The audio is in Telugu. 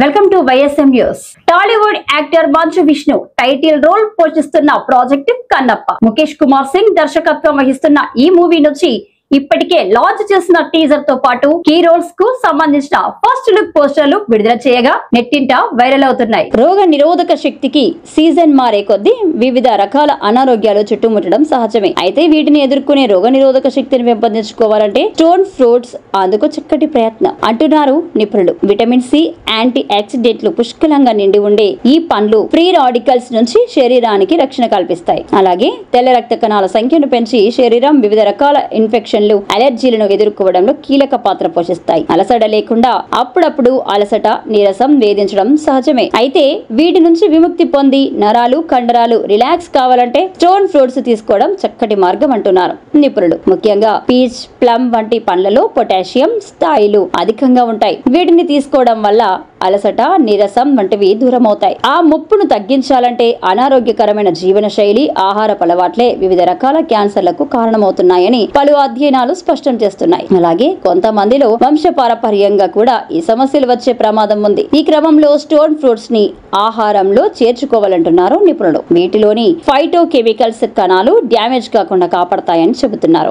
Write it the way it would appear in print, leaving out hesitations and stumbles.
Welcome to YSM news. Tollywood actor Manchu Vishnu title role పోషిస్తున్న ప్రాజెక్ట్ కన్నప్ప. ముఖేష్ కుమార్ సింగ్ దర్శకత్వం వహిస్తున్న ఈ మూవీ నుంచి ఇప్పటికే లాంచ్ చేసిన టీజర్ తో పాటు కీ రోల్స్ కు సంబంధించిన ఫస్ట్ లుక్ పోస్టర్లు విడుదల చేయగా నెట్టింట వైరల్ అవుతున్నాయి. రోగ నిరోధక శక్తికి సీజన్ మారే కొద్దీ వివిధ రకాల అనారోగ్యాలు చుట్టుముట్టడం సహజమే. అయితే వీటిని ఎదుర్కొనే రోగ నిరోధక శక్తిని పెంపొందించుకోవాలంటే స్టోన్ ఫ్రూట్స్ అందుకు చక్కటి ప్రయత్నం అంటున్నారు నిపుణులు. విటమిన్ సి, యాంటీ ఆక్సిడెంట్లు పుష్కలంగా నిండి ఉండే ఈ పండ్లు ఫ్రీ రాడికల్స్ నుంచి శరీరానికి రక్షణ కల్పిస్తాయి. అలాగే తెల్ల రక్త కణాల సంఖ్యను పెంచి శరీరం వివిధ రకాల ఇన్ఫెక్షన్ అలర్జీలను ఎదుర్కోవడంలో కీలక పాత్ర పోషిస్తాయి. అలసట లేకుండా అప్పుడప్పుడు అలసట, నీరసం వేధించడం సహజమే. అయితే వీటి నుంచి విముక్తి పొంది నరాలు, కండరాలు రిలాక్స్ కావాలంటే స్టోన్ ఫ్రూట్స్ తీసుకోవడం చక్కటి మార్గం అంటున్నారు నిపుణులు. ముఖ్యంగా పీచ్, ప్లమ్ వంటి పండ్లలో పొటాషియం స్థాయిలు అధికంగా ఉంటాయి. వీటిని తీసుకోవడం వల్ల అలసట, నీరసం వంటివి దూరమవుతాయి. ఆ ముప్పును తగ్గించాలంటే అనారోగ్యకరమైన జీవన శైలి, ఆహారపు అలవాట్లే వివిధ రకాల క్యాన్సర్లకు కారణమవుతున్నాయని పలు అధ్యయనాలు స్పష్టం చేస్తున్నాయి. అలాగే కొంతమందిలో వంశపారపర్యంగా కూడా ఈ సమస్యలు వచ్చే ప్రమాదం ఉంది. ఈ క్రమంలో స్టోన్ ఫ్రూట్స్ ని ఆహారంలో చేర్చుకోవాలంటున్నారు నిపుణులు. వీటిలోని ఫైటో కెమికల్స్ కణాలు డ్యామేజ్ కాకుండా కాపాడతాయని చెబుతున్నారు.